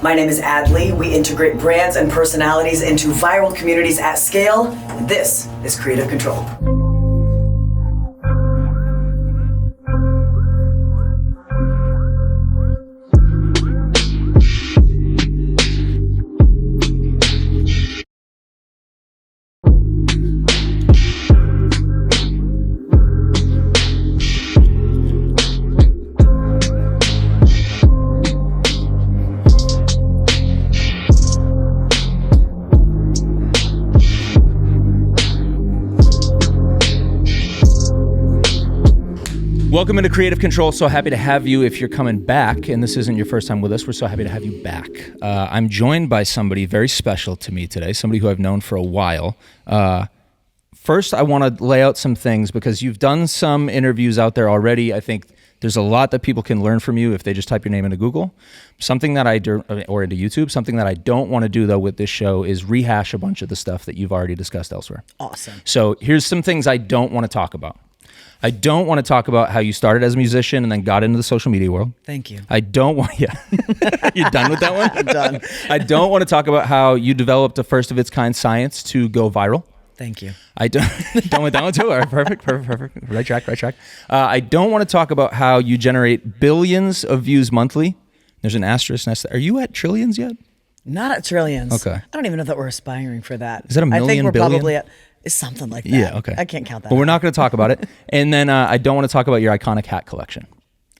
My name is Adley. We integrate brands and personalities into viral communities at scale. This is Creative Control. Welcome into Creative Control. So happy to have you. If you're coming back, and this isn't your first time with us, we're so happy to have you back. I'm joined by somebody very special to me today, somebody who I've known for a while. First, I want to lay out some things because you've done some interviews out there already. I think there's a lot that people can learn from you if they just type your name into Google. Something that I do, or into YouTube. Something that I don't want to do though with this show is rehash a bunch of the stuff that you've already discussed elsewhere. Awesome. So here's some things I don't want to talk about. I don't want to talk about how you started as a musician and then got into the social media world. Thank you. I don't want, yeah. You done with that one? I'm done. I don't want to talk about how you developed a first of its kind science to go viral. Thank you. I don't with that one too. All right, perfect. Right track. I don't want to talk about how you generate billions of views monthly. There's an asterisk next to that. Are you at trillions yet? Not at trillions. Okay. I don't even know that we're aspiring for that. Is that a million, I think we're billion? probably at something like that. Yeah, okay. I can't count that. But we're not going to talk about it. And then I don't want to talk about your iconic hat collection.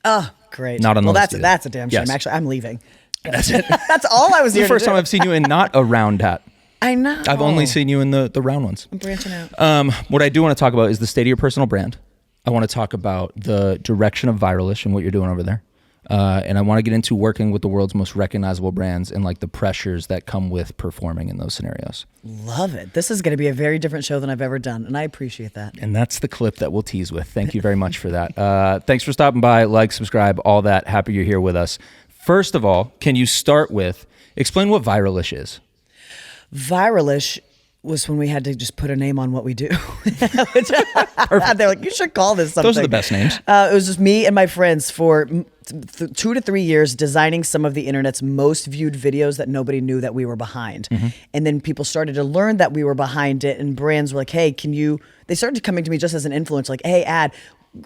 Oh, great. Not on the list. That's a damn shame. Yes. Actually, I'm leaving. That's it. That's all I was here It's the first to do. time I've seen you in not a round hat. I know. I've only seen you in the round ones. I'm branching out. What I do want to talk about is the state of your personal brand. I want to talk about the direction of Viralish and what you're doing over there. And I want to get into working with the world's most recognizable brands and like the pressures that come with performing in those scenarios. Love it. This is going to be a very different show than I've ever done, and I appreciate that. And that's the clip that we'll tease with. Thank you very much for that. Thanks for stopping by. Like, subscribe, all that. Happy you're here with us. First of all, can you start with, explain what Viralish is? Viralish was when we had to just put a name on what we do. They're like, you should call this something. Those are the best names. It was just me and my friends for 2 to 3 years designing some of the internet's most viewed videos that nobody knew that we were behind. Mm-hmm. And then people started to learn that we were behind it, and brands were like, hey, they started coming to me just as an influencer, like, hey,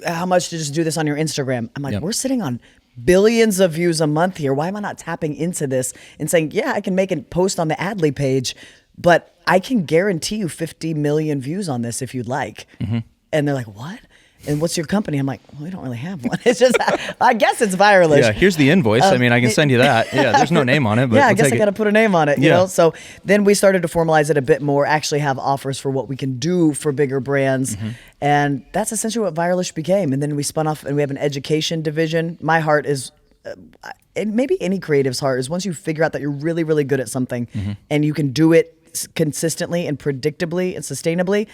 how much to just do this on your Instagram? I'm like, We're sitting on billions of views a month here. Why am I not tapping into this and saying, yeah, I can make a post on the Adley page, but I can guarantee you 50 million views on this if you'd like. Mm-hmm. And they're like, what? And what's your company? I'm like, well, we don't really have one. It's just, I guess it's Viralish. Yeah, here's the invoice. I mean, I can send you that. Yeah, there's no name on it. But yeah, I guess I got to put a name on it, you Yeah. know? So then we started to formalize it a bit more, actually have offers for what we can do for bigger brands. Mm-hmm. And that's essentially what Viralish became. And then we spun off and we have an education division. My heart is, and maybe any creative's heart is once you figure out that you're really, really good at something and you can do it consistently and predictably and sustainably,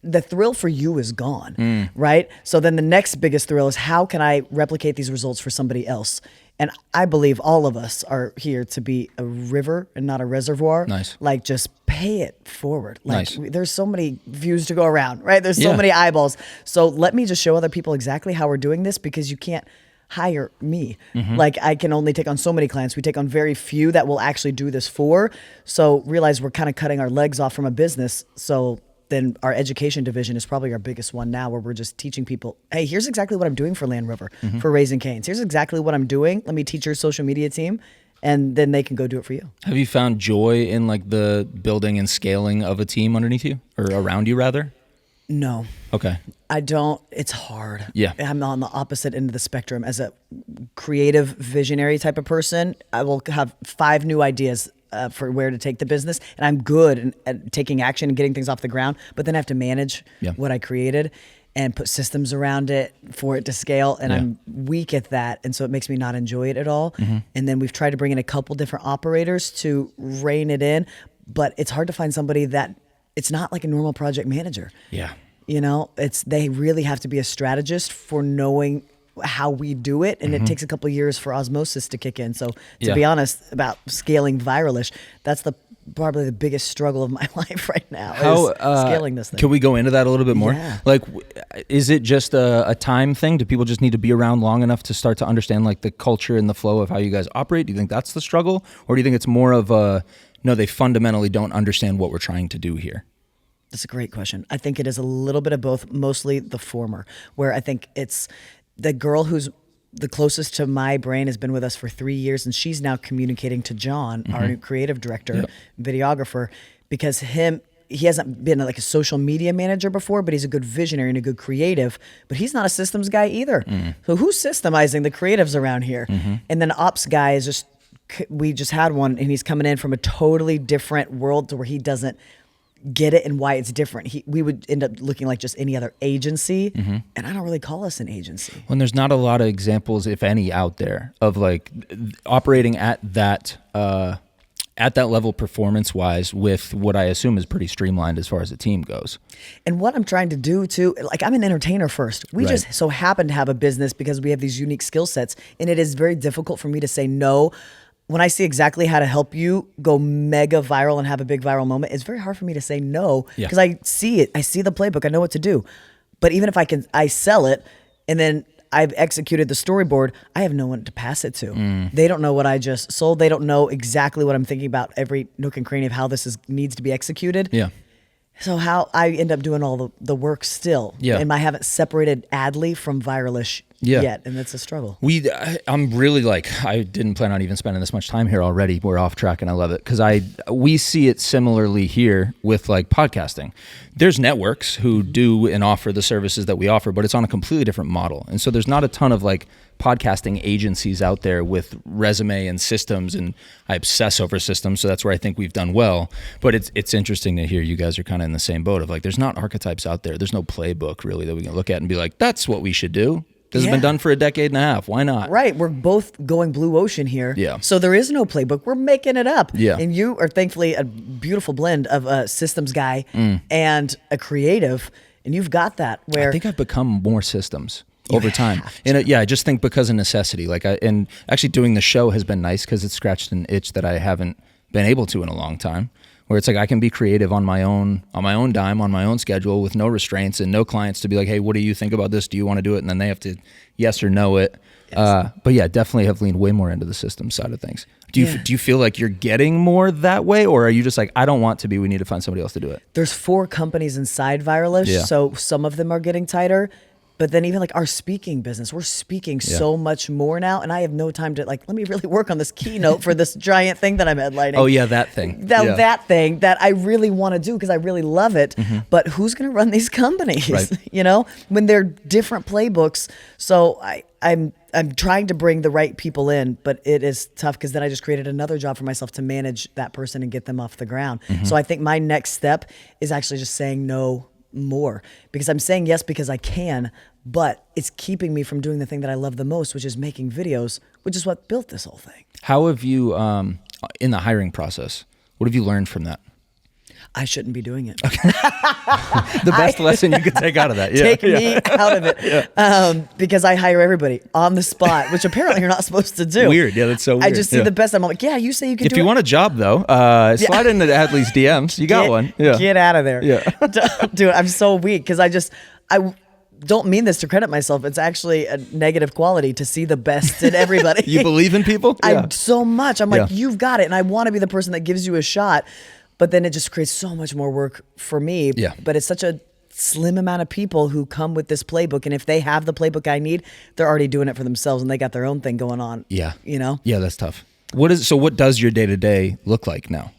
the thrill for you is gone, right? So then the next biggest thrill is how can I replicate these results for somebody else? And I believe all of us are here to be a river and not a reservoir. Nice. Like just pay it forward. Like Nice. There's so many views to go around, right? There's so many eyeballs. So let me just show other people exactly how we're doing this, because you can't hire me. Like I can only take on so many clients. We take on very few that will actually do this for. So realize we're kind of cutting our legs off from a business. So then our education division is probably our biggest one now, where we're just teaching people, hey, here's exactly what I'm doing for Land Rover, for Raising Cane's. Here's exactly what I'm doing. Let me teach your social media team, and then they can go do it for you. Have you found joy in like the building and scaling of a team underneath you, or around you rather? No. Okay. I don't. It's hard. Yeah. I'm on the opposite end of the spectrum. As a creative visionary type of person, I will have 5 new ideas for where to take the business, and I'm good at taking action and getting things off the ground, but then I have to manage what I created and put systems around it for it to scale, and I'm weak at that, and so it makes me not enjoy it at all. And then we've tried to bring in a couple different operators to rein it in, but it's hard to find somebody that it's not like a normal project manager. Yeah. You know, they really have to be a strategist for knowing how we do it, and it takes a couple of years for osmosis to kick in. So to be honest about scaling Viralish, that's the probably the biggest struggle of my life right now. How scaling this thing. Can we go into that a little bit more? Yeah. Like, is it just a time thing? Do people just need to be around long enough to start to understand like the culture and the flow of how you guys operate? Do you think that's the struggle, or do you think it's more of no, they fundamentally don't understand what we're trying to do here? That's a great question. I think it is a little bit of both, mostly the former, where I think it's the girl who's the closest to my brain has been with us for 3 years, and she's now communicating to John, our new creative director, videographer, because he hasn't been like a social media manager before, but he's a good visionary and a good creative, but he's not a systems guy either. So who's systemizing the creatives around here? And then ops guy is just, we just had one, and he's coming in from a totally different world to where he doesn't get it and why it's different. We would end up looking like just any other agency, and I don't really call us an agency. When there's not a lot of examples, if any, out there of like operating at that level performance-wise with what I assume is pretty streamlined as far as the team goes. And what I'm trying to do too, like I'm an entertainer first. We just so happen to have a business because we have these unique skill sets, and it is very difficult for me to say no. When I see exactly how to help you go mega viral and have a big viral moment, it's very hard for me to say no because I see it. I see the playbook. I know what to do. But even if I sell it and then I've executed the storyboard, I have no one to pass it to. They don't know what I just sold. They don't know exactly what I'm thinking about every nook and cranny of how this needs to be executed. Yeah. So how I end up doing all the work still. Yeah. And I haven't separated Adley from Viralish yet, and it's a struggle. I'm really like, I didn't plan on even spending this much time here already. We're off track and I love it because we see it similarly here with like podcasting. There's networks who do and offer the services that we offer, but it's on a completely different model. And so there's not a ton of like podcasting agencies out there with resume and systems, and I obsess over systems, so that's where I think we've done well. But it's interesting to hear you guys are kind of in the same boat of like, there's not archetypes out there. There's no playbook really that we can look at and be like, that's what we should do. This has been done for a decade and a half. Why not? Right. We're both going blue ocean here. Yeah. So there is no playbook. We're making it up. Yeah. And you are thankfully a beautiful blend of a systems guy and a creative. And you've got that where I think I've become more systems over time. And I just think because of necessity. And actually doing the show has been nice because it scratched an itch that I haven't been able to in a long time. Where it's like I can be creative on my own dime, on my own schedule with no restraints and no clients to be like, hey, what do you think about this? Do you want to do it? And then they have to yes or no it. Yes. But yeah, definitely have leaned way more into the system side of things. Do you feel like you're getting more that way, or are you just like, I don't want to be, we need to find somebody else to do it? There's 4 companies inside Viralish, so some of them are getting tighter. But then even like our speaking business, we're speaking so much more now, and I have no time to like, let me really work on this keynote for this giant thing that I'm headlining. Oh yeah, that thing. That thing that I really want to do because I really love it. But who's going to run these companies? Right. You know, when they're different playbooks. So I'm trying to bring the right people in, but it is tough because then I just created another job for myself to manage that person and get them off the ground. So I think my next step is actually just saying no more, because I'm saying yes because I can, but it's keeping me from doing the thing that I love the most, which is making videos, which is what built this whole thing. How have you, in the hiring process, what have you learned from that? I shouldn't be doing it. Okay. The best lesson you could take out of that. Yeah. Take me out of it. Because I hire everybody on the spot, which apparently you're not supposed to do. Weird. Yeah, that's so weird. I just see the best. I'm like, yeah, you say you can do it. If you want a job, though, slide into Adley's DMs. You got one. Yeah. Get out of there. Yeah. Don't do it. I'm so weak because I don't mean this to credit myself. It's actually a negative quality to see the best in everybody. You believe in people? Yeah. So much. I'm like, you've got it. And I want to be the person that gives you a shot. But then it just creates so much more work for me. Yeah. But it's such a slim amount of people who come with this playbook. And if they have the playbook I need, they're already doing it for themselves and they got their own thing going on. Yeah. You know? Yeah, that's tough. What does your day-to-day look like now?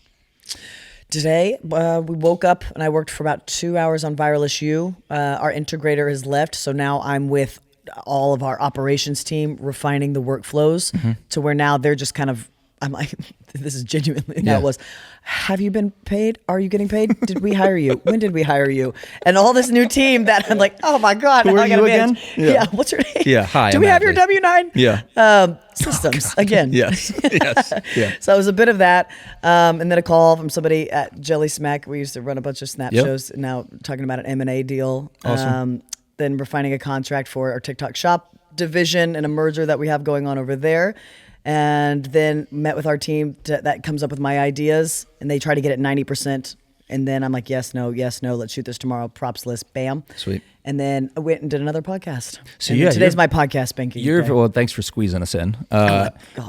Today, we woke up and I worked for about 2 hours on Viralish U. Our integrator has left. So now I'm with all of our operations team refining the workflows to where now they're just kind of, I'm like, this is genuinely how it was. Have you been paid? Are you getting paid? Did we hire you? When did we hire you? And all this new team that I'm like, oh my God. Who are you again? Yeah. What's your name? Yeah. Hi. Do we have your W-9? Yeah. Systems again. Yes. Yes. Yeah. So it was a bit of that. And then a call from somebody at Jelly Smack. We used to run a bunch of snap shows. And now talking about an M&A deal. Awesome. Then we're finding a contract for our TikTok shop division and a merger that we have going on over there. and then met with our team that comes up with my ideas, and they try to get it 90%. And then I'm like, yes, no, let's shoot this tomorrow. Props list, bam. Sweet. And then I went and did another podcast. So today's my podcast banking day. Well, thanks for squeezing us in.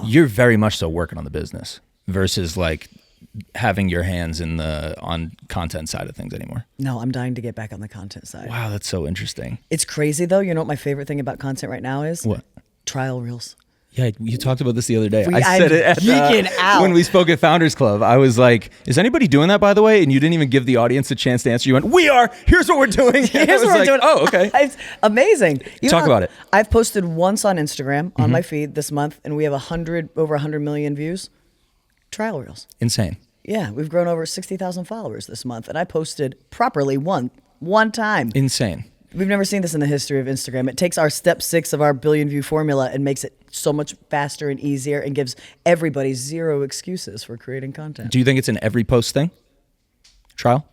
You're very much so working on the business versus like having your hands on content side of things anymore. No, I'm dying to get back on the content side. Wow, that's so interesting. It's crazy though. You know what my favorite thing about content right now is? What? Trial reels. Yeah, you talked about this the other day. I said it when we spoke at Founders Club. I was like, is anybody doing that, by the way? And you didn't even give the audience a chance to answer. You went, we are. Here's what we're doing. Here's what we're doing. Oh, okay. It's amazing. Talk about it. I've posted once on Instagram on my feed this month, and we have over 100 million views. Trial reels. Insane. Yeah, we've grown over 60,000 followers this month, and I posted properly one time. Insane. We've never seen this in the history of Instagram. It takes our step 6 of our billion view formula and makes it so much faster and easier and gives everybody zero excuses for creating content. Do you think it's an every post thing? Trial?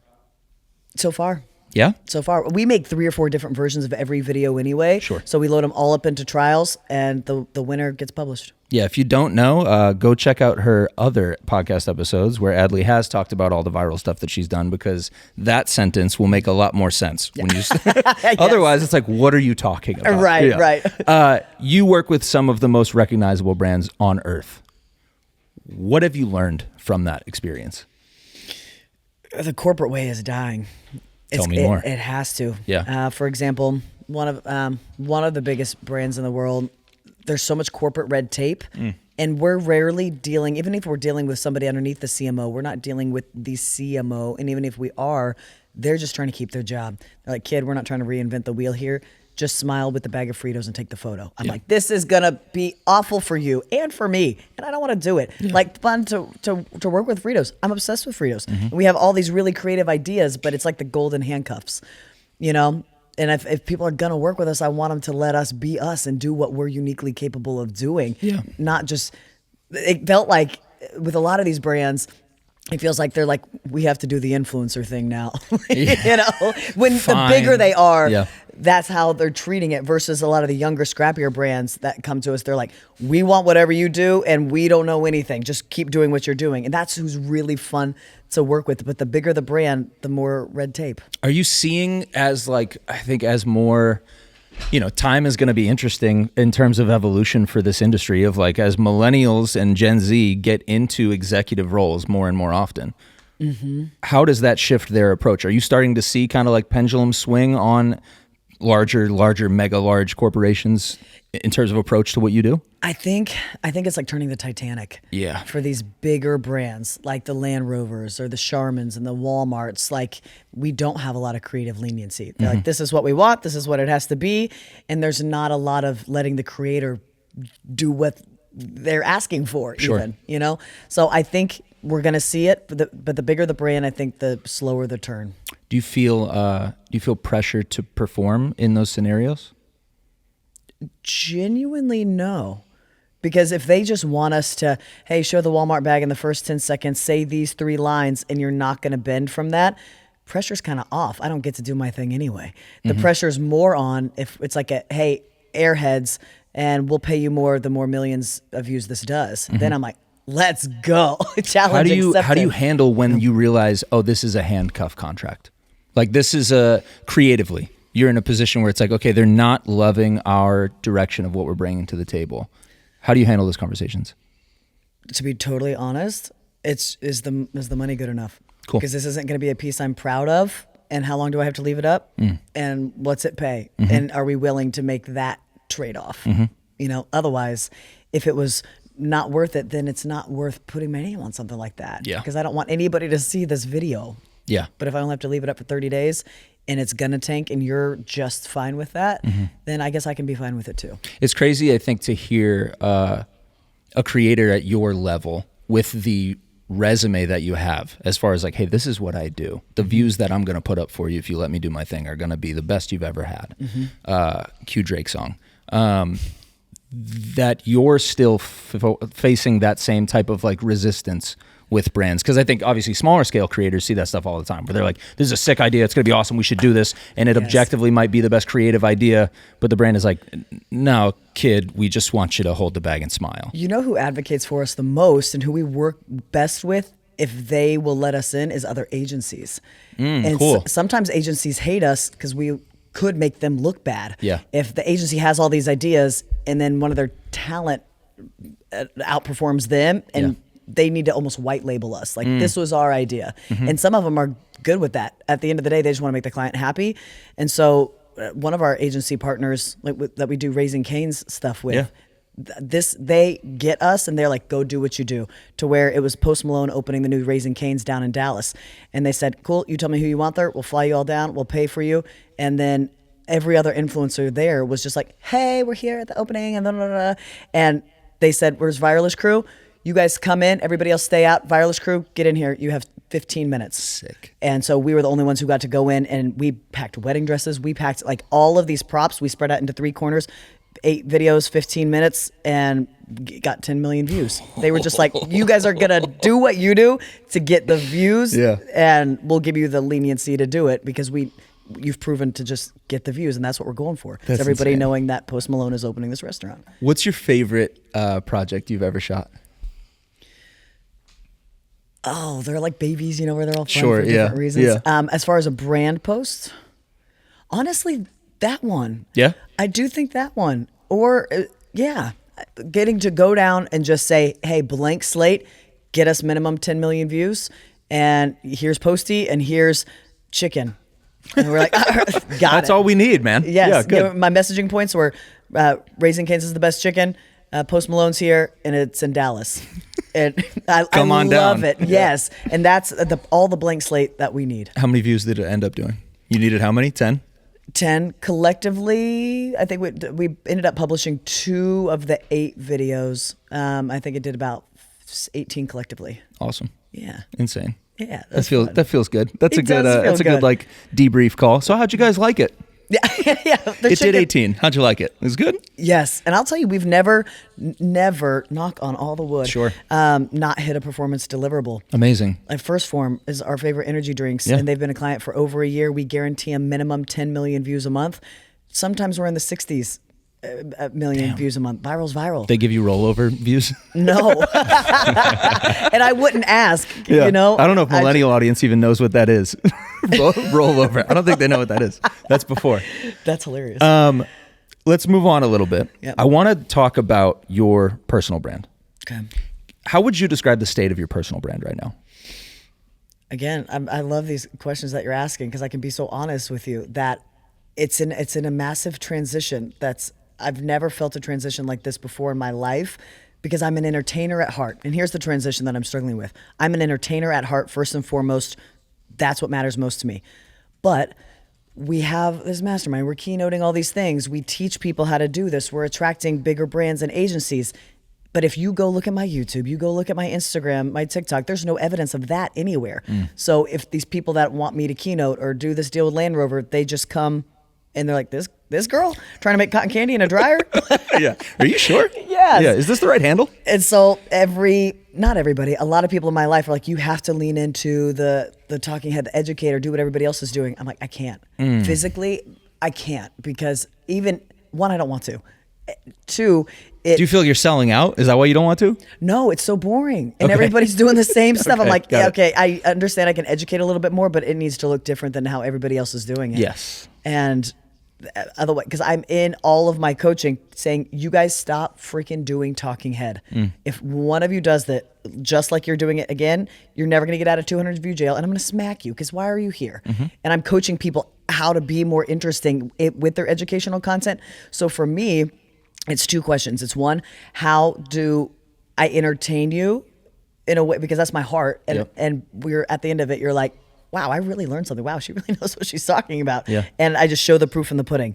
So far. Yeah? So far. We make 3 or 4 different versions of every video anyway. Sure. So we load them all up into trials, and the winner gets published. Yeah, if you don't know, go check out her other podcast episodes where Adley has talked about all the viral stuff that she's done, because that sentence will make a lot more sense. When you Otherwise, it's like, what are you talking about? Right, right. You work with some of the most recognizable brands on earth. What have you learned from that experience? The corporate way is dying. Tell me more. It has to. Yeah. For example, one of the biggest brands in the world, there's so much corporate red tape, and we're rarely dealing, even if we're dealing with somebody underneath the CMO, we're not dealing with the CMO. And even if we are, they're just trying to keep their job. They're like, kid, we're not trying to reinvent the wheel here. Just smile with the bag of Fritos and take the photo. I'm like, this is going to be awful for you and for me, and I don't want to do it. Like, fun to work with Fritos. I'm obsessed with Fritos. And we have all these really creative ideas, but it's like the golden handcuffs, you know? And if people are going to work with us, I want them to let us be us and do what we're uniquely capable of doing. Yeah. Not just, it felt like with a lot of these brands, it feels like they're like, we have to do the influencer thing now. You know, when the bigger they are, that's how they're treating it, versus a lot of the younger, scrappier brands that come to us. They're like, we want whatever you do, and we don't know anything. Just keep doing what you're doing. And that's who's really fun to work with. But the bigger the brand, the more red tape. Are you seeing as like, I think as more, you know, time is going to be interesting in terms of evolution for this industry of like, as millennials and Gen Z get into executive roles more and more often, how does that shift their approach? Are you starting to see kind of like pendulum swing on larger, mega large corporations in terms of approach to what you do? I think it's like turning the Titanic. Yeah. For these bigger brands like the Land Rovers or the Charmans and the Walmarts, like, we don't have a lot of creative leniency. They're like, this is what we want, this is what it has to be, and there's not a lot of letting the creator do what they're asking for, even, you know? So I think we're going to see it, but the bigger the brand, I think the slower the turn. Do you feel pressure to perform in those scenarios? Genuinely, no. Because if they just want us to, hey, show the Walmart bag in the first 10 seconds, say these 3 lines, and you're not going to bend from that, pressure's kind of off. I don't get to do my thing anyway. The pressure's more on if it's like hey, Airheads, and we'll pay you more the more millions of views this does. Then I'm like, let's go. Challenge How do you handle when you realize, oh, this is a handcuff contract? Like, this is creatively, you're in a position where it's like, okay, they're not loving our direction of what we're bringing to the table. How do you handle those conversations? To be totally honest, is the money good enough? Cool. Because this isn't going to be a piece I'm proud of. And how long do I have to leave it up? And what's it pay? And are we willing to make that trade-off? You know, otherwise, if it was not worth it, then it's not worth putting my name on something like that. Yeah. Because I don't want anybody to see this video. Yeah. But if I only have to leave it up for 30 days and it's gonna tank and you're just fine with that, then I guess I can be fine with it too. It's crazy, I think, to hear a creator at your level with the resume that you have as far as like, hey, this is what I do. The views that I'm gonna put up for you if you let me do my thing are gonna be the best you've ever had. Cue Drake song. that you're still facing that same type of like resistance with brands? Because I think obviously smaller scale creators see that stuff all the time where they're like, this is a sick idea, it's going to be awesome, we should do this, and it objectively might be the best creative idea, but the brand is like, no kid, we just want you to hold the bag and smile. You know who advocates for us the most and who we work best with, if they will let us in, is other agencies. And cool. Sometimes agencies hate us because we could make them look bad. Yeah. If the agency has all these ideas and then one of their talent outperforms them, and they need to almost white label us. Like, this was our idea. And some of them are good with that. At the end of the day, they just want to make the client happy. And so one of our agency partners that we do Raising Cane's stuff with, they get us and they're like, go do what you do. To where it was Post Malone opening the new Raising Cane's down in Dallas. And they said, cool, you tell me who you want there. We'll fly you all down. We'll pay for you. And then every other influencer there was just like, hey, we're here at the opening. And blah, blah, blah. And they said, where's Viralish Crew? You guys come in, everybody else stay out. Viralish Crew, get in here. You have 15 minutes. Sick. And so we were the only ones who got to go in, and we packed wedding dresses. We packed like all of these props. We spread out into 3 corners, 8 videos, 15 minutes, and got 10 million views. They were just like, you guys are going to do what you do to get the views, and we'll give you the leniency to do it because you've proven to just get the views, and that's what we're going for. That's everybody insane. Knowing that Post Malone is opening this restaurant. What's your favorite project you've ever shot? Oh, they're like babies, where they're all fun for different reasons. Yeah. As far as a brand post, honestly, that one. Yeah? I do think that one. Or, getting to go down and just say, hey, blank slate, get us minimum 10 million views, and here's Posty, and here's chicken. And we're like, That's all we need, man. Yes. Yeah, good. My messaging points were, Raising Cane's is the best chicken, Post Malone's here, and it's in Dallas. And I love it. Yes. And that's all the blank slate that we need. How many views did it end up doing? You needed how many? 10? 10 collectively. I think we ended up publishing 2 of the 8 videos. I think it did about 18 collectively. Awesome. Yeah. Insane. Yeah. That feels good. That's a good like debrief call. So how'd you guys like it? Yeah. It did 18. How'd you like it? It was good? Yes. And I'll tell you, we've never, knock on all the wood, sure, not hit a performance deliverable. Amazing. Like First Form is our favorite energy drinks, and they've been a client for over a year. We guarantee a minimum 10 million views a month. Sometimes we're in the 60s. Million views a month. Viral's viral. They give you rollover views? No. And I wouldn't ask, I don't know if millennial audience even knows what that is. Rollover. I don't think they know what that is. That's before. That's hilarious. Let's move on a little bit. Yep. I want to talk about your personal brand. Okay. How would you describe the state of your personal brand right now? Again, I love these questions that you're asking because I can be so honest with you that it's in a massive transition. I've never felt a transition like this before in my life because I'm an entertainer at heart. And here's the transition that I'm struggling with. I'm an entertainer at heart, first and foremost. That's what matters most to me. But we have this mastermind. We're keynoting all these things. We teach people how to do this. We're attracting bigger brands and agencies. But if you go look at my YouTube, you go look at my Instagram, my TikTok, there's no evidence of that anywhere. So if these people that want me to keynote or do this deal with Land Rover, they just come and they're like, this girl trying to make cotton candy in a dryer? Yeah. Are you sure? Yes. Yeah. Is this the right handle? And so not everybody, a lot of people in my life are like, you have to lean into the talking head, the educator, do what everybody else is doing. I'm like, I can't. Physically, I can't because even, 1, I don't want to. 2, do you feel like you're selling out? Is that why you don't want to? No, it's so boring. And everybody's doing the same stuff. I'm like, I understand I can educate a little bit more, but it needs to look different than how everybody else is doing it. Yes. And otherwise, because I'm in all of my coaching saying, you guys stop freaking doing talking head. If one of you does that, just like you're doing it again, you're never going to get out of 200 view jail, and I'm going to smack you because why are you here? And I'm coaching people how to be more interesting with their educational content. So for me, it's 2 questions. It's 1, how do I entertain you in a way, because that's my heart. And we're at the end of it, you're like, wow, I really learned something. Wow, she really knows what she's talking about. Yeah. And I just show the proof in the pudding.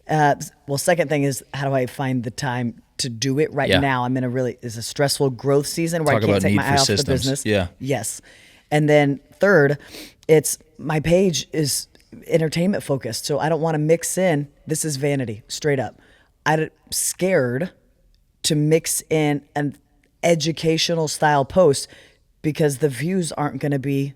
Second thing is, how do I find the time to do it right now? I'm in it's a stressful growth season where I can't take my eye off the business. Yeah. Yes. And then third, it's my page is entertainment focused. So I don't want to mix in, this is vanity, straight up. I'm scared to mix in an educational style post because the views aren't going to be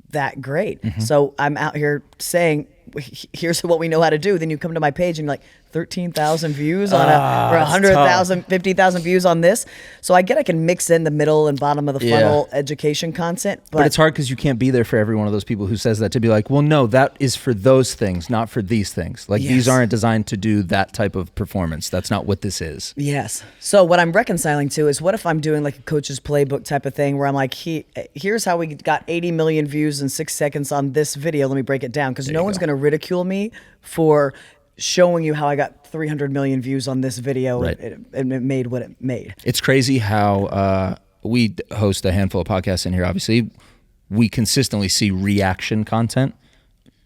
that great. So I'm out here saying, here's what we know how to do. Then you come to my page and you're like, 13,000 views on or 100,000, 50,000 views on this. So I can mix in the middle and bottom of the funnel education content. But it's hard because you can't be there for every one of those people who says that, to be like, well, no, that is for those things, not for these things. Like these aren't designed to do that type of performance. That's not what this is. Yes. So what I'm reconciling to is, what if I'm doing like a coach's playbook type of thing where I'm like, here's how we got 80 million views in 6 seconds on this video. Let me break it down, because no one's going to ridicule me for showing you how I got 300 million views on this video and it made what it made. It's crazy how we host a handful of podcasts in here. Obviously, we consistently see reaction content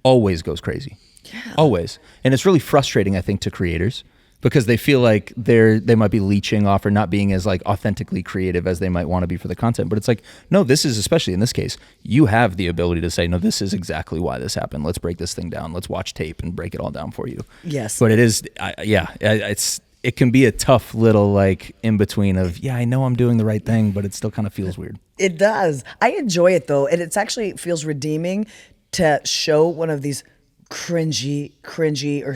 always goes crazy. Yeah. Always. And it's really frustrating, I think, to creators, because they feel like they might be leeching off or not being as like authentically creative as they might want to be for the content. But it's like, no, this is, especially in this case, you have the ability to say, no, this is exactly why this happened. Let's break this thing down. Let's watch tape and break it all down for you. Yes. But it is, it can be a tough little like in between of, I know I'm doing the right thing, but it still kind of feels weird. It does. I enjoy it though. And it's actually feels redeeming to show one of these cringy or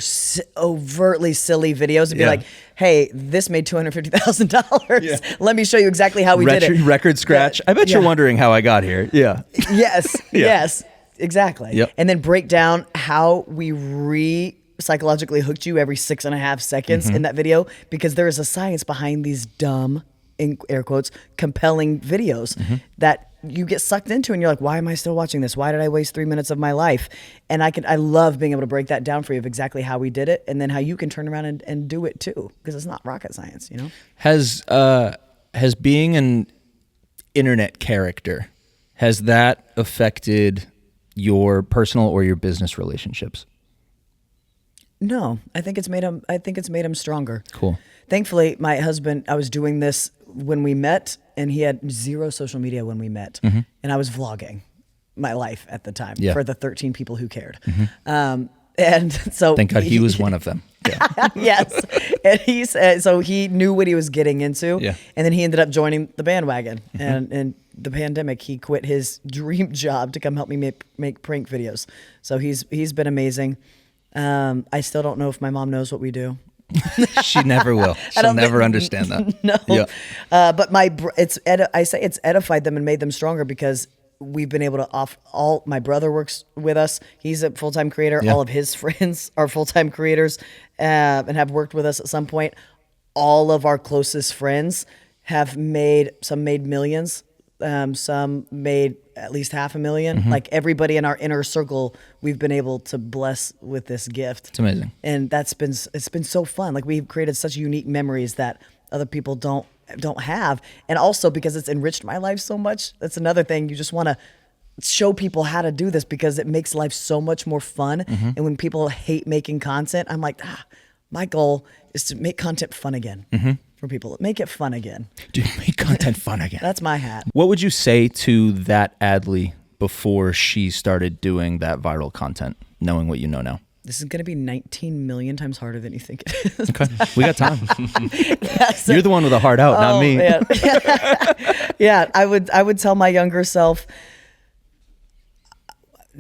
overtly silly videos and be like, hey, this made $250,000. Let me show you exactly how we did it. Record scratch. I bet you're wondering how I got here. Yeah. Yes, exactly. Yep. And then break down how we psychologically hooked you every 6.5 seconds in that video, because there is a science behind these dumb, in air quotes, compelling videos that you get sucked into, and you're like, why am I still watching this? Why did I waste 3 minutes of my life? And I love being able to break that down for you of exactly how we did it, and then how you can turn around and do it too, because it's not rocket science, you know? Has being an internet character, has that affected your personal or your business relationships? No, I think it's made him stronger. Cool. Thankfully, my husband, I was doing this when we met, and he had zero social media when we met, and I was vlogging my life at the time for the 13 people who cared. And so thank God he was one of them. Yeah. Yes. And he said, so he knew what he was getting into. Yeah. And then he ended up joining the bandwagon. And in the pandemic, he quit his dream job to come help me make prank videos. So he's been amazing. I still don't know if my mom knows what we do. She never will. She'll never understand that. No. Yeah. But I say it's edified them and made them stronger, because we've been able to my brother works with us. He's a full-time creator. Yeah. All of his friends are full-time creators and have worked with us at some point. All of our closest friends have made millions. Some made at least $500,000. Like everybody in our inner circle, we've been able to bless with this gift. It's amazing. And it's been so fun. Like we've created such unique memories that other people don't have. And also because it's enriched my life so much. That's another thing. You just want to show people how to do this, because it makes life so much more fun. And when people hate making content, I'm like, my goal is to make content fun again. For people, make it fun again. Dude, make content fun again. That's my hat. What would you say to that Adley before she started doing that viral content, knowing what you know now? This is going to be 19 million times harder than you think it is. Okay, we got time. You're the one with a heart out, not me. Man. Yeah, I would tell my younger self,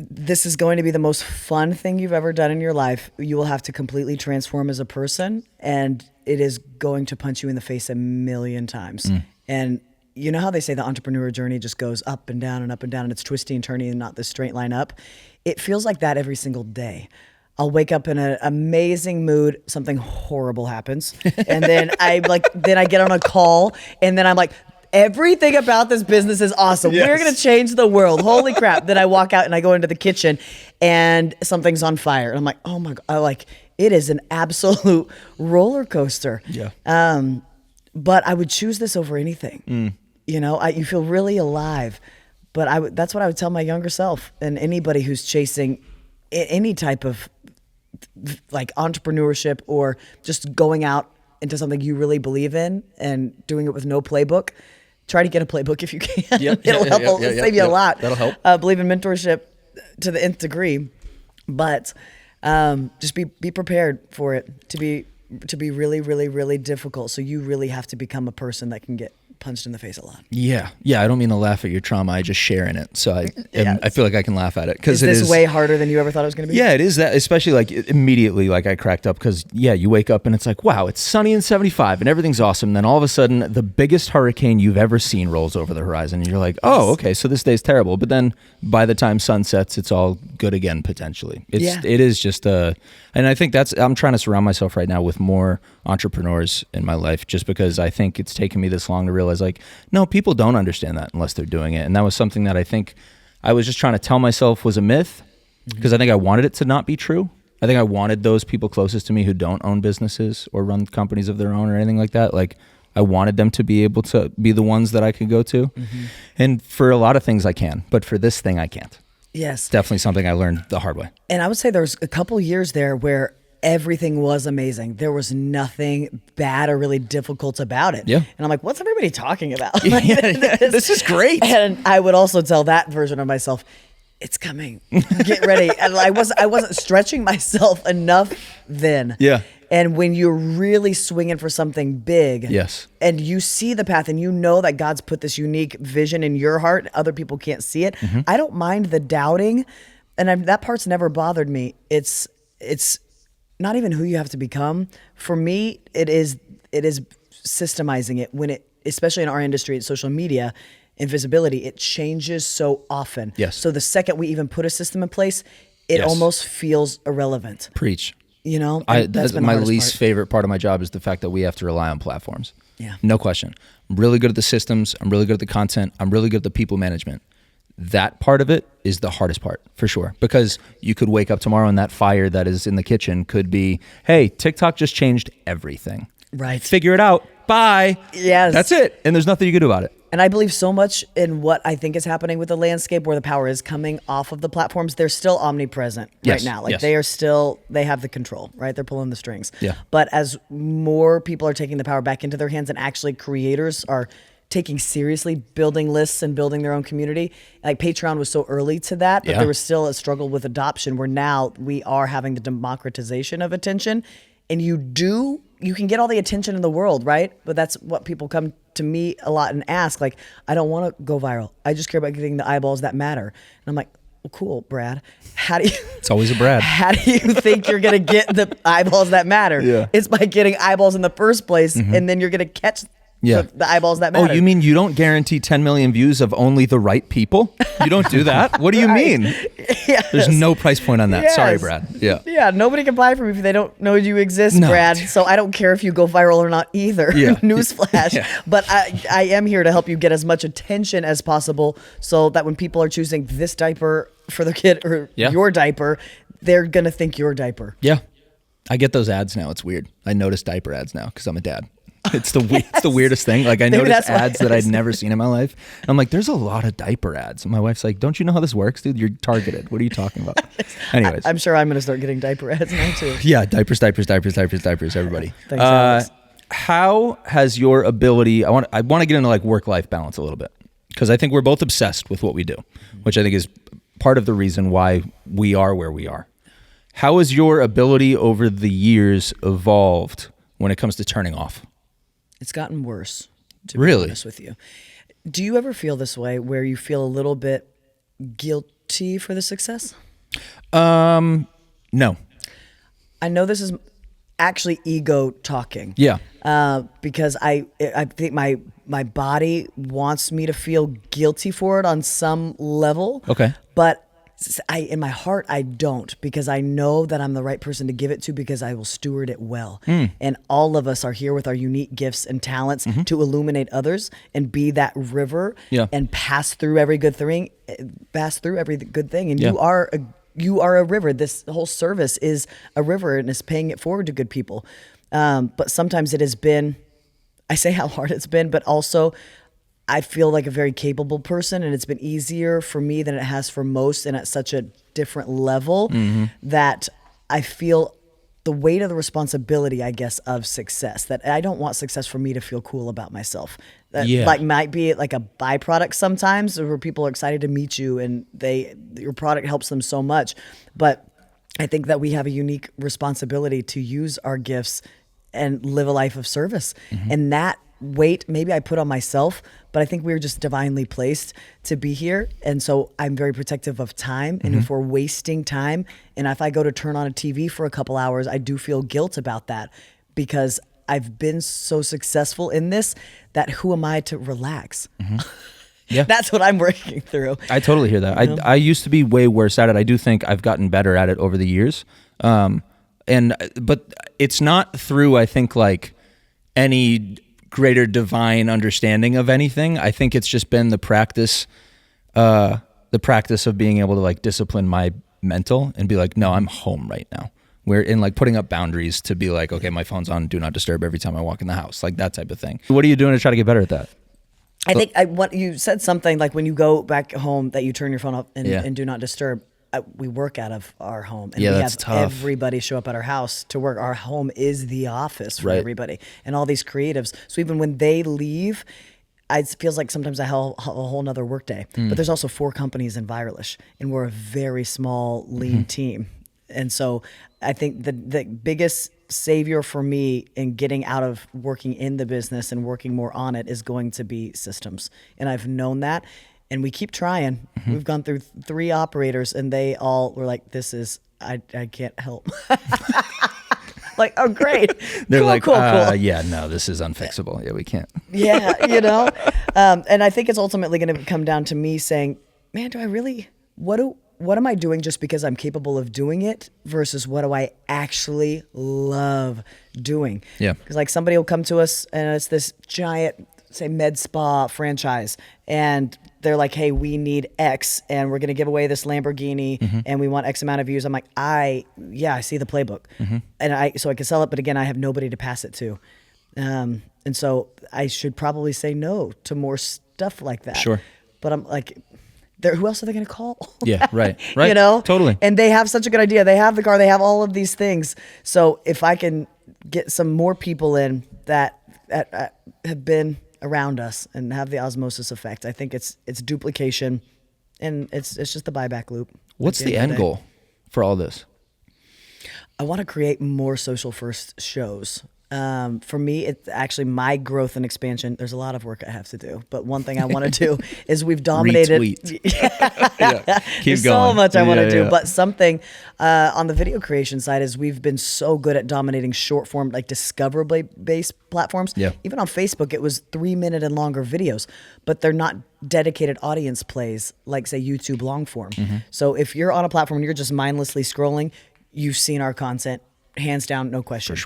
this is going to be the most fun thing you've ever done in your life. You will have to completely transform as a person, and it is going to punch you in the face 1,000,000 times. And you know how they say the entrepreneur journey just goes up and down and up and down, and it's twisty and turny and not this straight line up? It feels like that every single day. I'll wake up in an amazing mood, something horrible happens, and then I get on a call, and then I'm like, everything about this business is awesome. Yes. We're going to change the world. Holy crap. Then I walk out and I go into the kitchen and something's on fire. And I'm like, oh my God. It is an absolute roller coaster. Yeah. But I would choose this over anything. You know, you feel really alive. But that's what I would tell my younger self, and anybody who's chasing any type of like entrepreneurship or just going out into something you really believe in and doing it with no playbook. Try to get a playbook if you can. Yep. It'll help. It'll save you a lot. That'll help. Believe in mentorship to the nth degree, but just be prepared for it to be to be really, really, really difficult. So you really have to become a person that can get punched in the face a lot. Yeah. I don't mean to laugh at your trauma. I just share in it. So I feel like I can laugh at it. Is this way harder than you ever thought it was going to be? Yeah, it is that, especially like immediately, like I cracked up because you wake up and it's like, wow, it's sunny and 75 and everything's awesome. Then all of a sudden the biggest hurricane you've ever seen rolls over the horizon. And you're like, oh, okay, so this day's terrible. But then by the time sun sets, it's all good again, potentially. It is just and I think I'm trying to surround myself right now with more entrepreneurs in my life, just because I think it's taken me this long to realize, like, no, people don't understand that unless they're doing it. And that was something that I think I was just trying to tell myself was a myth, because I think I wanted it to not be true. I think I wanted those people closest to me who don't own businesses or run companies of their own or anything like that. Like, I wanted them to be able to be the ones that I could go to. And for a lot of things I can, but for this thing I can't. Yes. Definitely something I learned the hard way. And I would say there was a couple years there where everything was amazing. There was nothing bad or really difficult about it. Yeah. And I'm like, what's everybody talking about? This is great. And I would also tell that version of myself, it's coming. Get ready. And I wasn't stretching myself enough then. Yeah. And when you're really swinging for something big, yes, and you see the path and you know that God's put this unique vision in your heart, other people can't see it. I don't mind the doubting, and that part's never bothered me. It's not even who you have to become. For me, it is systemizing it when especially in our industry, it's social media and visibility. It changes so often. Yes. So the second we even put a system in place, it almost feels irrelevant. Preach. You know, that's my least favorite part of my job is the fact that we have to rely on platforms. Yeah. No question. I'm really good at the systems. I'm really good at the content. I'm really good at the people management. That part of it is the hardest part, for sure. Because you could wake up tomorrow and that fire that is in the kitchen could be, hey, TikTok just changed everything. Right. Figure it out. Bye. Yes. That's it. And there's nothing you can do about it. And I believe so much in what I think is happening with the landscape, where the power is coming off of the platforms. They're still omnipresent right now. Like they have the control, right? They're pulling the strings. Yeah. But as more people are taking the power back into their hands, and actually creators are taking seriously building lists and building their own community. Like Patreon was so early to that, but there was still a struggle with adoption, where now we are having the democratization of attention. And you can get all the attention in the world, right? But that's what people come to me a lot and ask, like, I don't want to go viral. I just care about getting the eyeballs that matter. And I'm like, well, cool, Brad. How do you... It's always a Brad. How do you think you're going to get the eyeballs that matter? Yeah. It's by getting eyeballs in the first place, and then you're going to catch the eyeballs that matter. Oh, you mean you don't guarantee 10 million views of only the right people? You don't do that? What do you mean? Yes. There's no price point on that. Yes. Sorry, Brad. Yeah. Yeah, nobody can buy from you if they don't know you exist, Brad. So I don't care if you go viral or not either. Yeah. Newsflash. Yeah. But I am here to help you get as much attention as possible, so that when people are choosing this diaper for their kid or your diaper, they're going to think your diaper. Yeah. I get those ads now. It's weird. I notice diaper ads now because I'm a dad. It's the weirdest thing. Like, I notice ads that I'd never seen in my life. And I'm like, there's a lot of diaper ads. And my wife's like, don't you know how this works, dude? You're targeted. What are you talking about? Anyways. I'm sure I'm going to start getting diaper ads now too. Yeah, diapers, everybody. Thanks, Alex. How has your ability, I want to get into like work-life balance a little bit, because I think we're both obsessed with what we do, which I think is part of the reason why we are where we are. How has your ability over the years evolved when it comes to turning off? It's gotten worse, to be honest with you. Do you ever feel this way, where you feel a little bit guilty for the success? No. I know this is actually ego talking. Yeah. Because I think my body wants me to feel guilty for it on some level. Okay. But in my heart, I don't, because I know that I'm the right person to give it to, because I will steward it well. And all of us are here with our unique gifts and talents to illuminate others and be that river and pass through every good thing. And you are a river. This whole service is a river, and is paying it forward to good people. But sometimes it has been, I say how hard it's been, but also I feel like a very capable person, and it's been easier for me than it has for most, and at such a different level that I feel the weight of the responsibility, I guess, of success. That I don't want success for me to feel cool about myself. That like might be like a byproduct sometimes, where people are excited to meet you and your product helps them so much. But I think that we have a unique responsibility to use our gifts and live a life of service. And that weight, maybe I put on myself, but I think we were just divinely placed to be here. And so I'm very protective of time. And if we're wasting time, and if I go to turn on a TV for a couple hours, I do feel guilt about that, because I've been so successful in this that who am I to relax? Yeah. That's what I'm working through. I totally hear that. I used to be way worse at it. I do think I've gotten better at it over the years. But it's not through, I think, like any greater divine understanding of anything. I think it's just been the practice of being able to like discipline my mental and be like, no, I'm home right now. We're in like putting up boundaries to be like, okay, my phone's on do not disturb every time I walk in the house, like that type of thing. What are you doing to try to get better at that? I think you said something like when you go back home that you turn your phone off and do not disturb. We work out of our home, and we have tough. Everybody show up at our house to work. Our home is the office for everybody, and all these creatives. So even when they leave, it feels like sometimes I have a whole nother work day. But there's also 4 companies in Viralish, and we're a very small, lean team. And so I think the biggest savior for me in getting out of working in the business and working more on it is going to be systems. And I've known that. And we keep trying. We've gone through 3 operators, and they all were like, this is, I can't help. Like, oh, great. They're cool, like, cool. yeah, no, this is unfixable. Yeah, we can't. Yeah, and I think it's ultimately going to come down to me saying, man, do I really, what am I doing just because I'm capable of doing it versus what do I actually love doing? Yeah. Because like somebody will come to us and it's this giant, say, med spa franchise, and they're like, hey, we need X, and we're going to give away this Lamborghini, and we want X amount of views. I'm like, I see the playbook, and so I can sell it, but again, I have nobody to pass it to, and so I should probably say no to more stuff like that. Sure. But I'm like, who else are they going to call? Yeah, right. Totally. And they have such a good idea. They have the car. They have all of these things. So if I can get some more people in that have been around us and have the osmosis effect, I think it's duplication, and it's just the buyback loop. What's the end goal for all this? I want to create more social first shows. For me, it's actually my growth and expansion. There's a lot of work I have to do, but one thing I want to do is we've dominated. Retweet. Keep There's going. so much I want to do, yeah. but something on the video creation side is we've been so good at dominating short form, like discoverable-based platforms. Yeah. Even on Facebook, it was 3-minute and longer videos, but they're not dedicated audience plays like, say, YouTube long form. So if you're on a platform and you're just mindlessly scrolling, you've seen our content, hands down, no question.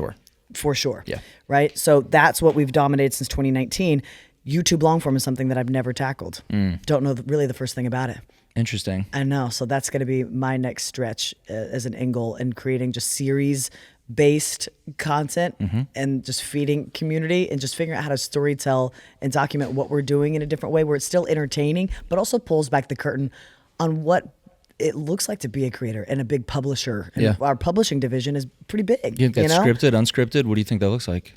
For sure. Yeah. Right. So that's what we've dominated since 2019. YouTube long form is something that I've never tackled. Don't know really the first thing about it. Interesting. I know. So that's going to be my next stretch as an end goal, and creating just series based content and just feeding community and just figuring out how to storytell and document what we're doing in a different way where it's still entertaining, but also pulls back the curtain on what it looks like to be a creator and a big publisher. And our publishing division is pretty big. You've got scripted, unscripted. What do you think that looks like?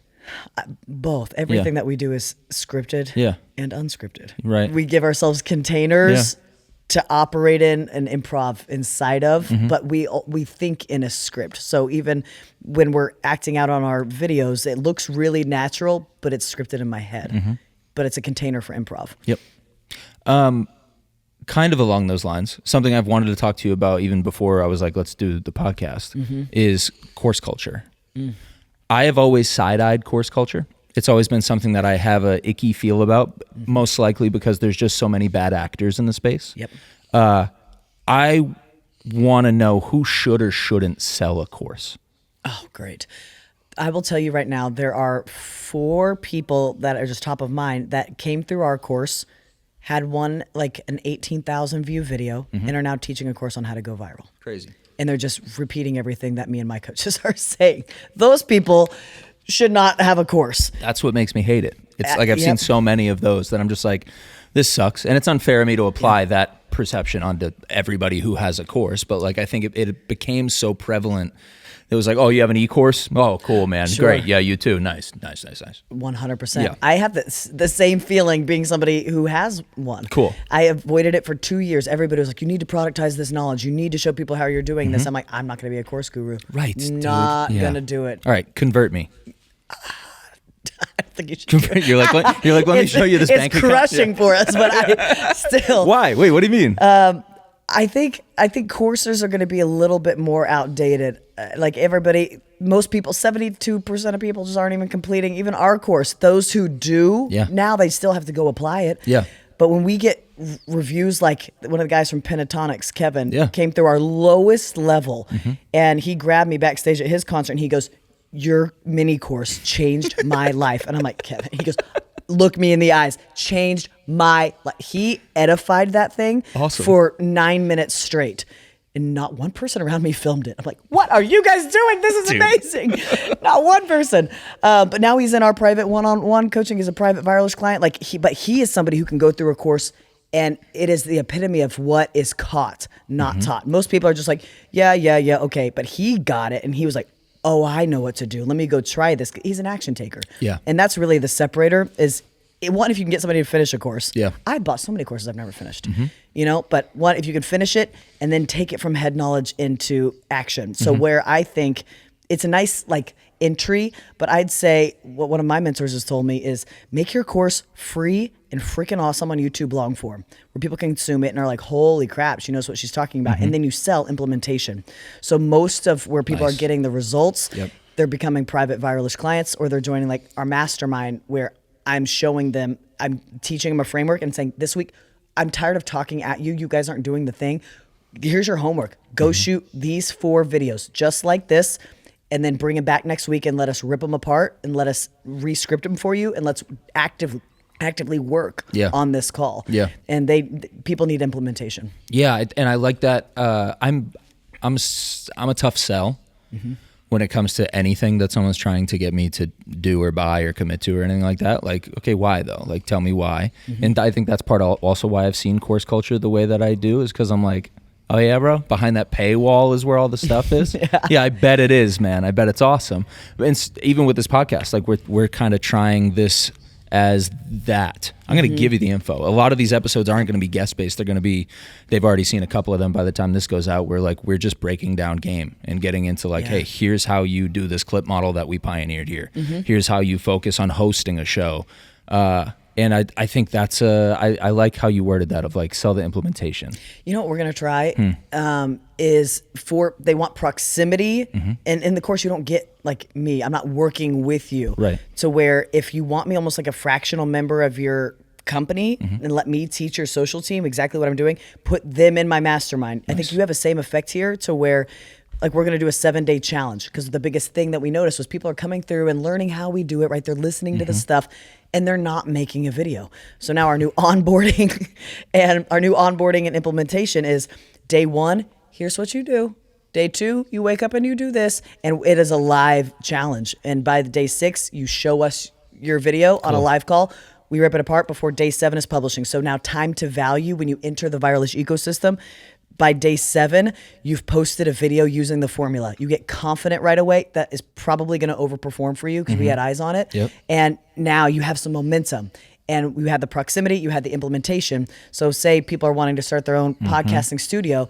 Both. Everything that we do is scripted and unscripted. Right. We give ourselves containers to operate in and improv inside of, but we think in a script. So even when we're acting out on our videos, it looks really natural, but it's scripted in my head. But it's a container for improv. Yep. Kind of along those lines, something I've wanted to talk to you about even before I was like, let's do the podcast, is course culture. I have always side-eyed course culture. It's always been something that I have a icky feel about, most likely because there's just so many bad actors in the space. I want to know who should or shouldn't sell a course. Oh, great. I will tell you right now, there are 4 people that are just top of mind that came through our course, had one like an 18,000 view video, and are now teaching a course on how to go viral. Crazy. And they're just repeating everything that me and my coaches are saying. Those people should not have a course. That's what makes me hate it. It's like I've seen so many of those that I'm just like, this sucks. And it's unfair of me to apply that perception onto everybody who has a course. But like, I think it became so prevalent. It was like, oh, you have an e-course? Oh, cool, man. Sure. Great. Yeah, you too. Nice. 100%. Yeah. I have the same feeling being somebody who has one. Cool. I avoided it for 2 years. Everybody was like, you need to productize this knowledge. You need to show people how you're doing this. I'm like, I'm not going to be a course guru. Right, Not going to do it. All right, convert me. I think you should. You're like, let me show you this bank account. It's crushing for us, but I still. Why? Wait, what do you mean? I think courses are going to be a little bit more outdated. Like everybody, most people, 72% of people just aren't even completing even our course. Those who do, now they still have to go apply it. Yeah. But when we get reviews, like one of the guys from Pentatonics, Kevin, came through our lowest level, and he grabbed me backstage at his concert, and he goes, "Your mini course changed my life." And I'm like, Kevin, he goes, "Look me in the eyes, changed my life." He edified that thing for 9 minutes straight. And not one person around me filmed it. I'm like, what are you guys doing? This is amazing. Not one person. But now he's in our private one-on-one coaching. He's a private viralist client. But he is somebody who can go through a course, and it is the epitome of what is caught, not taught. Most people are just like, yeah, okay. But he got it, and he was like, oh, I know what to do. Let me go try this. He's an action taker. Yeah. And that's really the separator is, one, if you can get somebody to finish a course. Yeah. I bought so many courses I've never finished. But one, if you can finish it and then take it from head knowledge into action. So where I think it's a nice entry, but I'd say what one of my mentors has told me is make your course free and freaking awesome on YouTube long form, where people can consume it and are like, holy crap, she knows what she's talking about. And then you sell implementation. So most of where people are getting the results, they're becoming private viralist clients, or they're joining our mastermind, where I'm showing them, I'm teaching them a framework and saying, this week, I'm tired of talking at you. You guys aren't doing the thing. Here's your homework. Go shoot these 4 videos just like this, and then bring them back next week and let us rip them apart and let us re-script them for you, and let's actively work on this call. Yeah. And people need implementation. Yeah, and I like that. I'm a tough sell. When it comes to anything that someone's trying to get me to do or buy or commit to or anything like that. Like, okay, why though? Like, tell me why. And I think that's also why I've seen course culture the way that I do, is because I'm like, oh yeah, bro, behind that paywall is where all the stuff is. Yeah, I bet it is, man. I bet it's awesome. And even with this podcast, like we're kind of trying this as that. I'm going to give you the info. A lot of these episodes aren't going to be guest based. They're going to be, they've already seen a couple of them by the time this goes out. We're just breaking down game and getting into hey, here's how you do this clip model that we pioneered here. Here's how you focus on hosting a show. And I think that's I like how you worded that, of sell the implementation. You know what we're going to try is they want proximity. And in the course, you don't get like me. I'm not working with you. Right. To where if you want me almost like a fractional member of your company and let me teach your social team exactly what I'm doing, put them in my mastermind. Nice. I think you have the same effect here, to where we're going to do a 7-day challenge, because the biggest thing that we noticed was people are coming through and learning how we do it, right? They're listening to the stuff, and they're not making a video. So now our new onboarding and implementation is day 1, here's what you do. Day 2, you wake up and you do this, and it is a live challenge. And by the day 6, you show us your video on a live call. We rip it apart before day 7 is publishing. So now time to value, when you enter the Viralish ecosystem, by day 7, you've posted a video using the formula. You get confident right away. That is probably going to overperform for you, because we had eyes on it. Yep. And now you have some momentum. And we had the proximity, you had the implementation. So say people are wanting to start their own podcasting studio.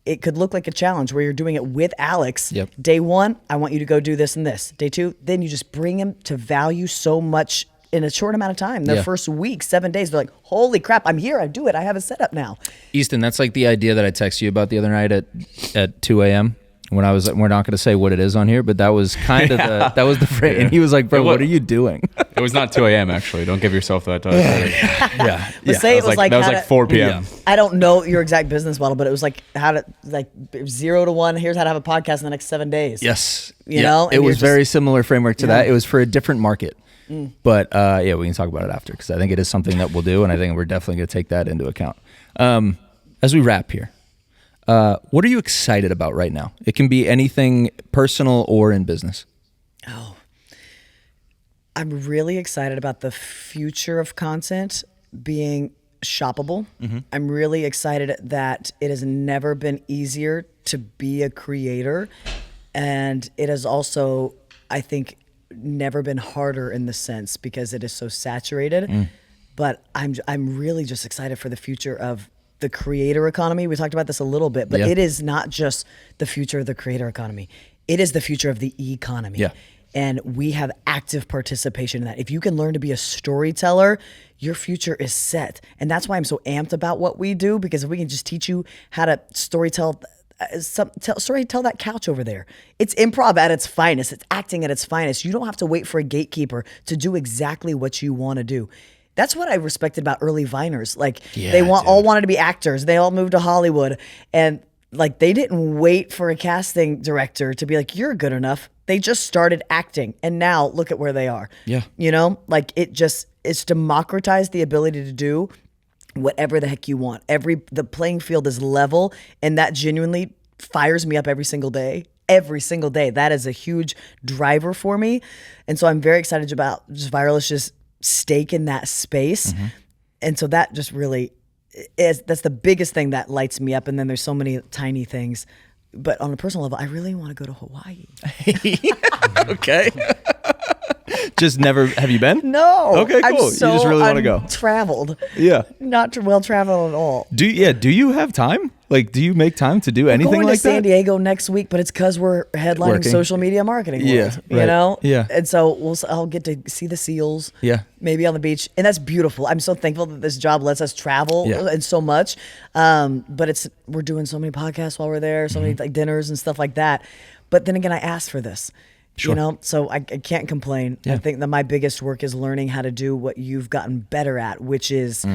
It could look like a challenge where you're doing it with Alex. Yep. Day 1, I want you to go do this and this. Day 2, then you just bring him to value so much in a short amount of time. The first week, 7 days, they're like, holy crap, I'm here, I do it, I have a setup now. Easton, that's like the idea that I texted you about the other night at 2 a.m. when we're not going to say what it is on here, but that was kind of that was the phrase. And he was like, bro, what are you doing? It was not 2 a.m. actually. Don't give yourself that. But say it was like that was like 4 p.m. I don't know your exact business model, but it was like how to 0 to 1. Here's how to have a podcast in the next 7 days. Yes. You know? It was very similar framework to that. It was for a different market. But we can talk about it after, because I think it is something that we'll do, and I think we're definitely going to take that into account. As we wrap here, what are you excited about right now? It can be anything personal or in business. Oh, I'm really excited about the future of content being shoppable. I'm really excited that it has never been easier to be a creator. And it has also, I think, never been harder in the sense, because it is so saturated. But I'm really just excited for the future of the creator economy. We talked about this a little bit, but it is not just the future of the creator economy. It is the future of the economy. And we have active participation in that. If you can learn to be a storyteller, your future is set. And that's why I'm so amped about what we do, because if we can just teach you how to tell that couch over there. It's improv at its finest. It's acting at its finest. You don't have to wait for a gatekeeper to do exactly what you want to do. That's what I respected about early Viners. Like all wanted to be actors. They all moved to Hollywood, and like they didn't wait for a casting director to be like, you're good enough. They just started acting, and now look at where they are. Yeah. You know, like it's democratized the ability to do whatever the heck you want. The playing field is level, and that genuinely fires me up every single day. Every single day. That is a huge driver for me. And so I'm very excited about just Viralist's stake in that space. And so that just really that's the biggest thing that lights me up. And then there's so many tiny things. But on a personal level, I really want to go to Hawaii. Okay. Just never, have you been? No. Okay, cool. I'm so you just really want to go. Traveled. Yeah. Not well traveled at all. Do you have time? Like, do you make time to do anything going like to San that? Diego next week, but it's because we're headlining Working. social media marketing world, Yeah, you right. know? Yeah. And so I'll get to see the seals. Yeah. Maybe on the beach. And that's beautiful. I'm so thankful that this job lets us travel and so much. But we're doing so many podcasts while we're there, so many like dinners and stuff like that. But then again, I asked for this. Sure. You know, so I can't complain. Yeah. I think that my biggest work is learning how to do what you've gotten better at, which is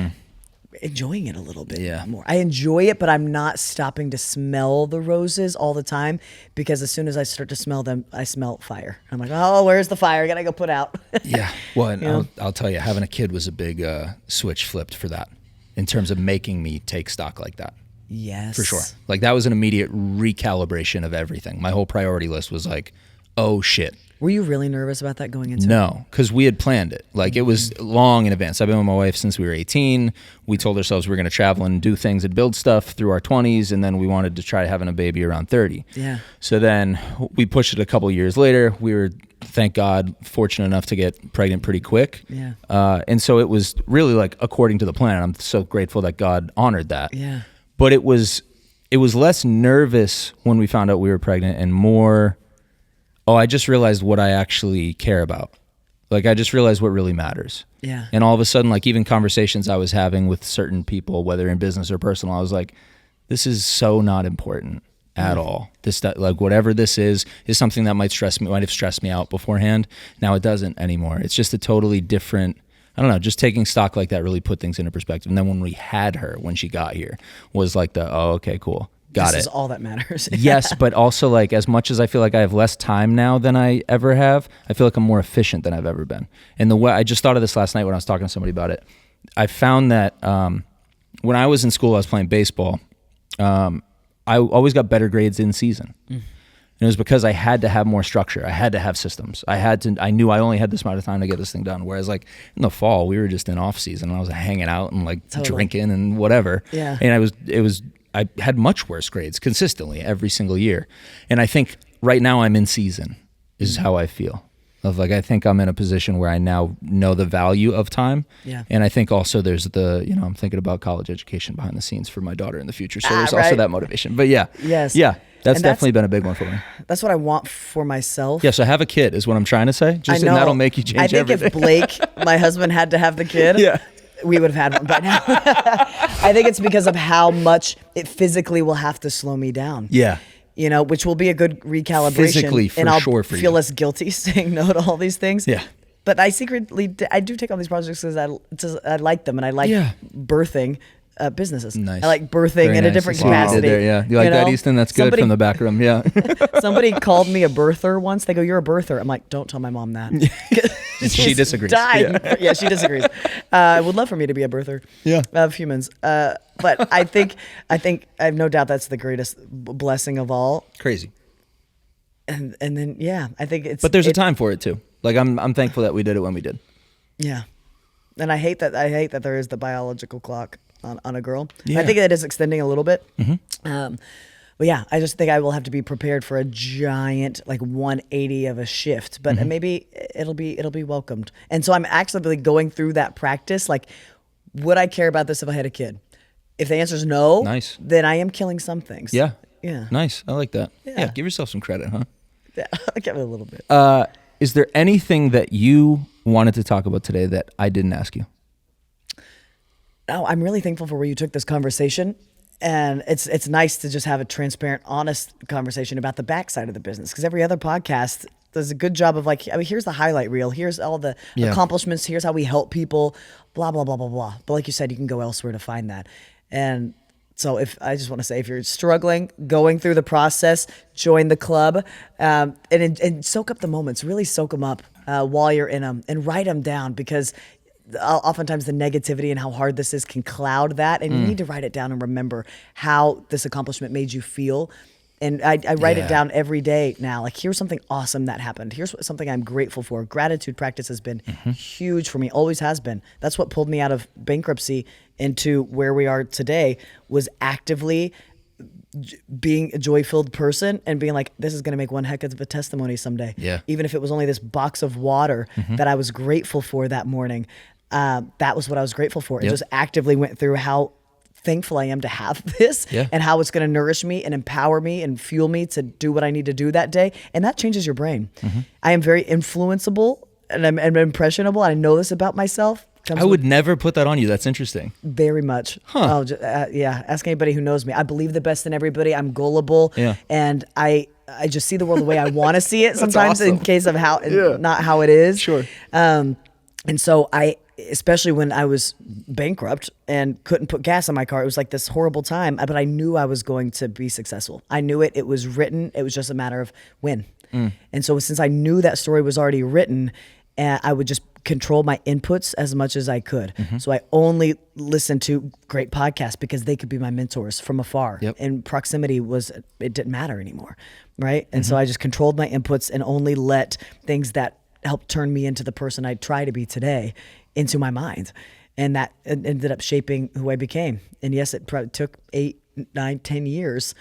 enjoying it a little bit more. I enjoy it, but I'm not stopping to smell the roses all the time, because as soon as I start to smell them, I smell fire. I'm like, oh, where's the fire? I gotta go put out. Yeah. Well, and I'll tell you, having a kid was a big switch flipped for that in terms of making me take stock like that. Yes. For sure. Like that was an immediate recalibration of everything. My whole priority list was like, oh shit. Were you really nervous about that going into it? No, because we had planned it. Like it was long in advance. I've been with my wife since we were 18. We told ourselves we were going to travel and do things and build stuff through our 20s, and then we wanted to try having a baby around 30. Yeah. So then we pushed it a couple years later. We were, thank God, fortunate enough to get pregnant pretty quick. Yeah. And so it was really like according to the plan. I'm so grateful that God honored that. Yeah. But it was less nervous when we found out we were pregnant and more, I just realized what I actually care about. Like, I just realized what really matters. Yeah. And all of a sudden, like, even conversations I was having with certain people, whether in business or personal, I was like, this is so not important at all. This, like, whatever this is something that might have stressed me out beforehand. Now it doesn't anymore. It's just a totally different, I don't know, just taking stock like that really put things into perspective. And then when we had her, when she got here, was like okay, cool. Got this it. is all that matters. Yes, but also like as much as I feel like I have less time now than I ever have, I feel like I'm more efficient than I've ever been. And the way I just thought of this last night when I was talking to somebody about it, I found that when I was in school, I was playing baseball. I always got better grades in season. And it was because I had to have more structure. I had to have systems. I knew I only had this amount of time to get this thing done. Whereas like in the fall, we were just in off season and I was hanging out and like drinking and whatever. Yeah. And I had much worse grades consistently every single year. And I think right now I'm in season is how I feel. Of like, I think I'm in a position where I now know the value of time. Yeah. And I think also there's I'm thinking about college education behind the scenes for my daughter in the future. So there's also that motivation. But yeah. Yes. Yeah. That's definitely been a big one for me. That's what I want for myself. Yeah, so have a kid is what I'm trying to say. Just I know. And that'll make you change everything. I think if Blake, my husband, had to have the kid, we would have had one by now. I think it's because of how much it physically will have to slow me down. Yeah. You know, which will be a good recalibration. Physically, for and I'll sure, for feel you. less guilty saying no to all these things. Yeah. But I secretly, I do take on these projects because I like them and I like birthing businesses. Nice. I like birthing Very in a nice. different I see what you did capacity. there, yeah. You like that, Easton? That's good from the back room. Yeah. Somebody called me a birther once. They go, "You're a birther." I'm like, "Don't tell my mom that." She disagrees. Yeah, she disagrees. I would love for me to be a birther of humans. But I think I have no doubt that's the greatest blessing of all. Crazy. And then I think it's. But there's a time for it too. Like I'm thankful that we did it when we did. Yeah. And I hate that there is the biological clock on a girl. Yeah. I think it is extending a little bit. But yeah, I just think I will have to be prepared for a giant, like 180 of a shift. But maybe it'll be welcomed. And so I'm actually going through that practice. Like, would I care about this if I had a kid? If the answer is no, nice. Then I am killing some things. Yeah. Yeah. Nice. I like that. Yeah. Give yourself some credit, huh? Yeah, I'll give it a little bit. Is there anything that you wanted to talk about today that I didn't ask you? No, I'm really thankful for where you took this conversation. And it's nice to just have a transparent, honest conversation about the backside of the business. Because every other podcast does a good job of like, I mean, here's the highlight reel. Here's all the accomplishments. Here's how we help people, blah, blah, blah, blah, blah. But like you said, you can go elsewhere to find that. And so I just want to say, if you're struggling, going through the process, join the club, and soak up the moments, really soak them up while you're in them, and write them down, because oftentimes the negativity and how hard this is can cloud that, and you need to write it down and remember how this accomplishment made you feel. And I write it down every day now. Like, here's something awesome that happened. Here's something I'm grateful for. Gratitude practice has been huge for me, always has been. That's what pulled me out of bankruptcy into where we are today, was actively being a joy-filled person and being like, this is going to make one heck of a testimony someday. Yeah. Even if it was only this box of water that I was grateful for that morning. That was what I was grateful for. And just actively went through how thankful I am to have this and how it's going to nourish me and empower me and fuel me to do what I need to do that day. And that changes your brain. I am very influenceable and I'm impressionable. I know this about myself. I would never put that on you. That's interesting. Very much. Ask anybody who knows me. I believe the best in everybody. I'm gullible. And I just see the world the way I want to see it sometimes, in case of how not how it is. Sure. And so especially when I was bankrupt and couldn't put gas in my car, it was like this horrible time, but I knew I was going to be successful. I knew it. It was written. It was just a matter of when. And so since I knew that story was already written, I would just control my inputs as much as I could. So I only listened to great podcasts because they could be my mentors from afar. And proximity it didn't matter anymore, right? And so I just controlled my inputs and only let things that helped turn me into the person I try to be today into my mind. And that ended up shaping who I became. And yes, it probably took 8, 9, 10 years,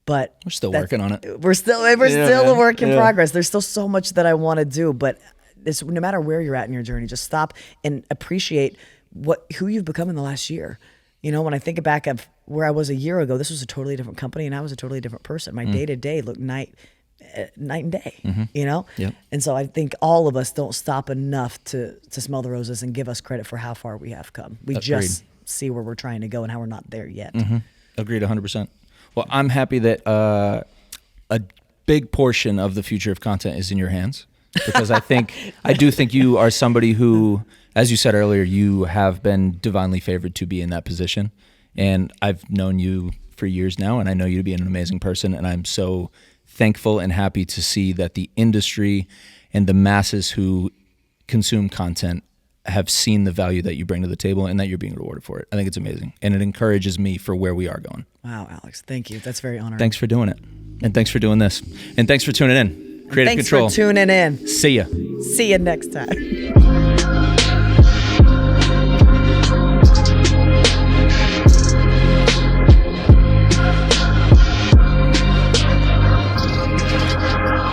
but we're still working on it. We're still a work in progress. There's still so much that I want to do, but no matter where you're at in your journey, just stop and appreciate who you've become in the last year. You know, when I think back of where I was a year ago, this was a totally different company and I was a totally different person. My day-to-day looked night and day, you know? And so I think all of us don't stop enough to smell the roses and give us credit for how far we have come. We just see where we're trying to go and how we're not there yet. Agreed 100%. Well, I'm happy that a big portion of the future of content is in your hands, because I do think you are somebody who, as you said earlier, you have been divinely favored to be in that position. And I've known you for years now, and I know you to be an amazing person. And I'm so thankful and happy to see that the industry and the masses who consume content have seen the value that you bring to the table and that you're being rewarded for it. I think it's amazing. And it encourages me for where we are going. Wow, Alex. Thank you. That's very honoring. Thanks for doing it. And thanks for doing this. And thanks for tuning in. Creative Control. Thanks for tuning in. See ya. See you next time.